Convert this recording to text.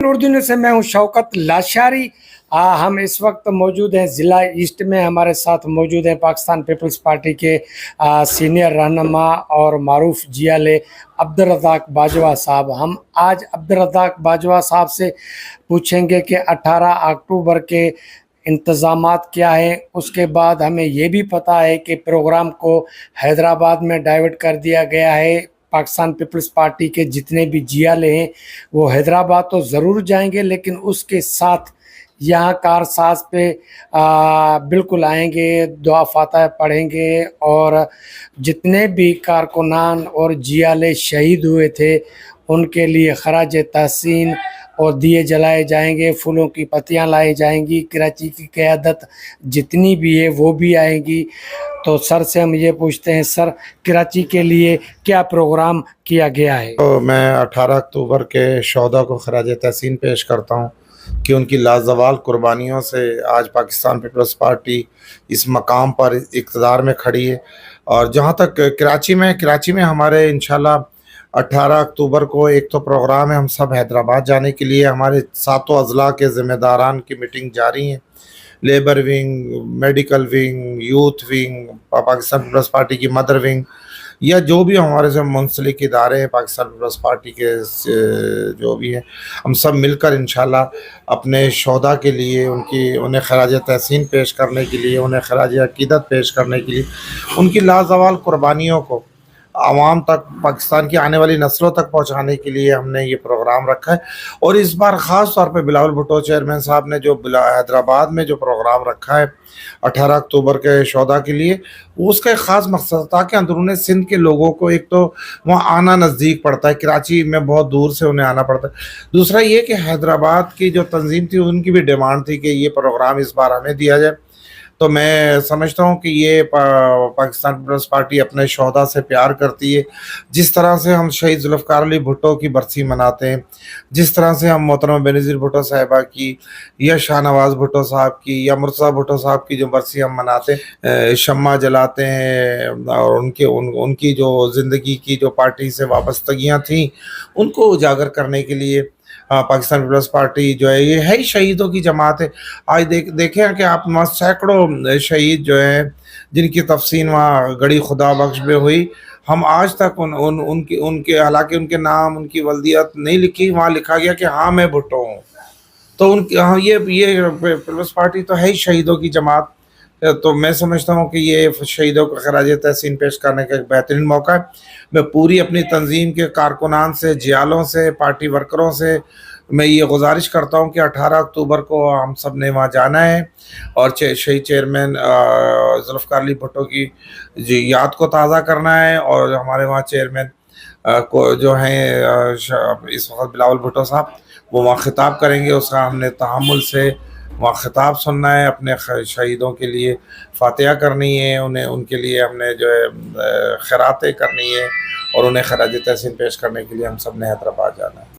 उर्दू से मैं हूं शौकत लाशारी। हम इस वक्त मौजूद हैं ज़िला ईस्ट में। हमारे साथ मौजूद हैं पाकिस्तान पीपल्स पार्टी के सीनियर रहनुमा और मारूफ जियाले अब्दुर्रज़ाक बाजवा साहब। हम आज अब्दुर्रज़ाक बाजवा साहब से पूछेंगे कि 18 अक्टूबर के इंतज़ामात क्या हैं। उसके बाद हमें ये भी पता है कि प्रोग्राम को हैदराबाद में डाइवर्ट कर दिया गया है। पाकिस्तान पीपल्स पार्टी के जितने भी जियाले हैं वो हैदराबाद तो ज़रूर जाएंगे, लेकिन उसके साथ यहाँ कारसाज पे बिल्कुल आएंगे, दुआ फातह पढ़ेंगे और जितने भी कारकुनान और जियाले शहीद हुए थे उनके लिए खराज तहसीन और दिए जलाए जाएंगे, फूलों की पत्तियाँ लाई जाएंगी। कराची की क़यादत जितनी भी है वो भी आएगी। तो सर से हम ये पूछते हैं, सर कराची के लिए क्या प्रोग्राम किया गया है? तो मैं 18 अक्टूबर के शहदा को खराज तहसीन पेश करता हूँ कि उनकी लाजवाल कुर्बानियों से आज पाकिस्तान पीपल्स पार्टी इस मकाम पर इक़्तिदार में खड़ी है। और जहाँ तक कराची में हमारे इंशाल्लाह 18 अक्टूबर को एक तो प्रोग्राम है, हम सब हैदराबाद जाने के लिए हमारे सातों अजला के ज़िम्मेदारान की मीटिंग जारी है। Labour wing, medical wing, youth wing, Pakistan Peoples Party की मदर विंग या जो भी हमारे से मुंसलिक इदारे हैं पाकिस्तान पीपल्स पार्टी के जो भी हैं, हम सब मिलकर इंशाल्लाह अपने शोहदा के लिए उन्हें खराज तहसीन पेश करने के लिए, उन्हें खराज अकीदत पेश करने के लिए, उनकी लाजवाल कुर्बानियों को आवाम तक, पाकिस्तान की आने वाली नस्लों तक पहुंचाने के लिए हमने ये प्रोग्राम रखा है। और इस बार ख़ास तौर पे बिलावल भुट्टो चेयरमैन साहब ने जो हैदराबाद में जो प्रोग्राम रखा है 18 अक्टूबर के शोहदा के लिए, उसका एक ख़ास मकसद था कि अंदरूनी सिंध के लोगों को एक तो वहाँ आना नज़दीक पड़ता है, कराची में बहुत दूर से उन्हें आना पड़ता है। दूसरा ये कि हैदराबाद की जो तंजीम थी उनकी भी डिमांड थी कि ये प्रोग्राम इस बार हमें दिया जाए। तो मैं समझता हूँ कि ये पाकिस्तान पीपल्स पार्टी अपने शोहदा से प्यार करती है। जिस तरह से हम शहीद जुल्फ़िकार अली भुट्टो की बरसी मनाते हैं, जिस तरह से हम मोहतरमा बेनज़ीर भुट्टो साहिबा की या शाहनवाज़ भुट्टो साहब की या मुर्तज़ा भुट्टो साहब की जो बरसी हम मनाते हैं, शम्मा जलाते हैं और उनकी जो ज़िंदगी की जो पार्टी से वाबस्तगियाँ थीं उनको उजागर करने के लिए पाकिस्तान पीपल्स पार्टी जो है ये है ही शहीदों की जमात है। आज देखें कि आप वहाँ सैकड़ों शहीद जो हैं जिनकी तफसीन वहाँ गड़ी खुदा बख्श में हुई, हम आज तक उनके हालांकि उनके नाम, उनकी वल्दियत नहीं लिखी, वहाँ लिखा गया कि हाँ मैं भुट्टो हूँ। तो ये पीपल्स पार्टी तो है ही शहीदों की जमात। तो मैं समझता हूँ कि ये शहीदों को खराज तहसीन पेश करने का एक बेहतरीन मौका है। मैं पूरी अपनी तंजीम के कारकुनान से, जियालों से, पार्टी वर्करों से मैं ये गुजारिश करता हूँ कि 18 अक्टूबर को हम सब ने वहाँ जाना है और शहीद चेयरमैन जुल्फ़िकार अली भुट्टो की याद को ताज़ा करना है। और हमारे वहाँ चेयरमैन को जो हैं इस वक्त बिलावल भुट्टो साहब, वो वहाँ खिताब करेंगे, उसका हमने तहम्मुल से वहाँ खिताब सुनना है, अपने शहीदों के लिए फातिहा करनी है, उन्हें उनके लिए हमने जो है खैरातें करनी है और उन्हें खराज तहसीन पेश करने के लिए हम सब ने हैदराबाद जाना है।